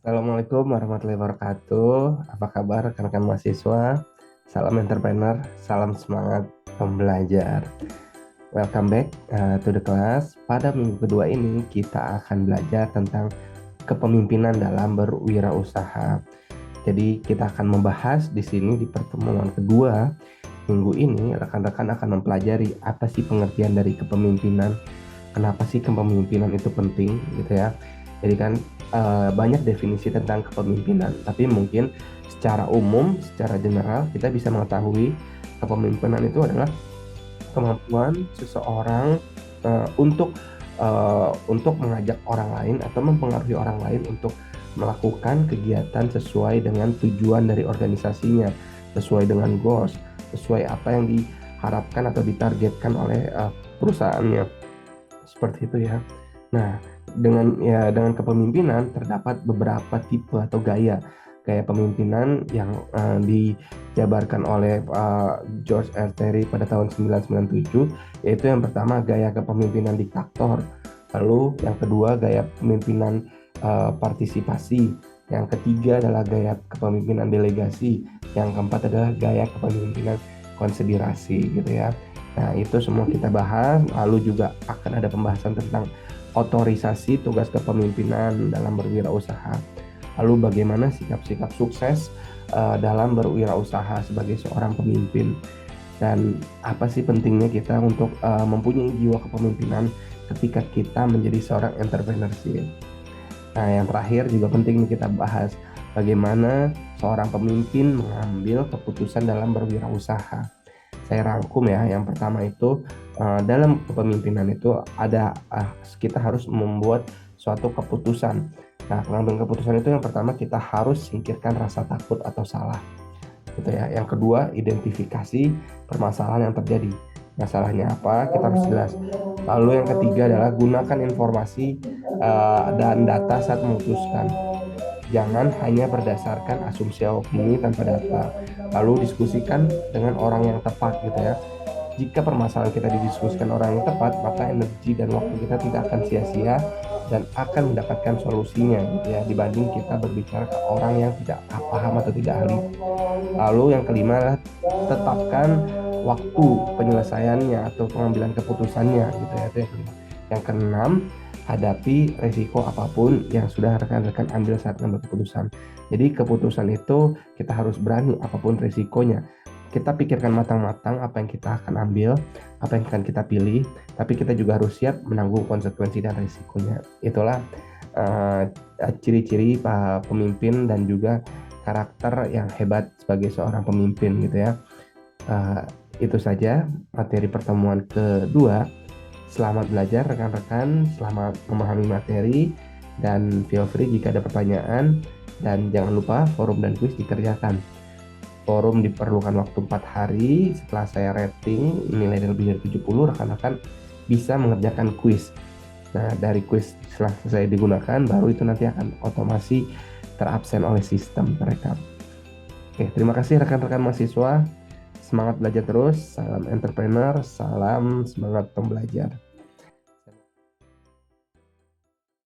Assalamualaikum warahmatullahi wabarakatuh. Apa kabar rekan-rekan mahasiswa? Salam entrepreneur, salam semangat pembelajar. Welcome back to the class. Pada minggu kedua ini kita akan belajar tentang kepemimpinan dalam berwirausaha. Jadi kita akan membahas di sini di pertemuan kedua minggu ini rekan-rekan akan mempelajari apa sih pengertian dari kepemimpinan, kenapa sih kepemimpinan itu penting gitu ya. Jadi kan banyak definisi tentang kepemimpinan, tapi mungkin secara umum, secara general kita bisa mengetahui kepemimpinan itu adalah kemampuan seseorang untuk mengajak orang lain atau mempengaruhi orang lain untuk melakukan kegiatan sesuai dengan tujuan dari organisasinya, sesuai dengan goals, sesuai apa yang diharapkan atau ditargetkan oleh perusahaannya. Seperti itu ya. Nah, dengan kepemimpinan terdapat beberapa tipe atau gaya pemimpinan yang dijabarkan oleh George R. Terry pada tahun 1997, yaitu yang pertama gaya kepemimpinan diktator, lalu yang kedua gaya kepemimpinan partisipasi, yang ketiga adalah gaya kepemimpinan delegasi, yang keempat adalah gaya kepemimpinan konsiderasi gitu ya. Nah, itu semua kita bahas, lalu juga akan ada pembahasan tentang otorisasi tugas kepemimpinan dalam berwirausaha. Lalu bagaimana sikap-sikap sukses dalam berwirausaha sebagai seorang pemimpin. Dan apa sih pentingnya kita untuk mempunyai jiwa kepemimpinan ketika kita menjadi seorang entrepreneurship. Nah, yang terakhir juga penting kita bahas bagaimana seorang pemimpin mengambil keputusan dalam berwirausaha. Saya rangkum ya. Yang pertama itu dalam kepemimpinan itu ada kita harus membuat suatu keputusan. Nah, pengambilan keputusan itu yang pertama kita harus singkirkan rasa takut atau salah, gitu ya. Yang kedua, identifikasi permasalahan yang terjadi. Masalahnya apa? Kita harus jelas. Lalu yang ketiga adalah gunakan informasi dan data saat memutuskan. Jangan hanya berdasarkan asumsi opini tanpa data. Lalu diskusikan dengan orang yang tepat gitu ya. Jika permasalahan kita didiskusikan orang yang tepat, maka energi dan waktu kita tidak akan sia-sia dan akan mendapatkan solusinya gitu ya, dibanding kita berbicara ke orang yang tidak paham atau tidak ahli. Lalu yang kelima adalah tetapkan waktu penyelesaiannya atau pengambilan keputusannya gitu ya, itu yang kelima. Yang keenam, hadapi resiko apapun yang sudah rekan-rekan ambil saat mengambil keputusan. Jadi keputusan itu kita harus berani apapun resikonya. Kita pikirkan matang-matang apa yang kita akan ambil, apa yang akan kita pilih, tapi kita juga harus siap menanggung konsekuensi dan resikonya. Itulah ciri-ciri pemimpin dan juga karakter yang hebat sebagai seorang pemimpin gitu ya. Itu saja materi pertemuan kedua. Selamat belajar rekan-rekan, selamat memahami materi, dan feel free jika ada pertanyaan. Dan jangan lupa forum dan kuis dikerjakan. Forum diperlukan waktu 4 hari. Setelah saya rating nilai lebih dari 70, rekan-rekan bisa mengerjakan kuis. Nah, dari kuis setelah selesai digunakan, baru itu nanti akan otomasi terabsen oleh sistem mereka. Oke, terima kasih rekan-rekan mahasiswa. Semangat belajar terus. Salam entrepreneur, salam semangat pembelajar.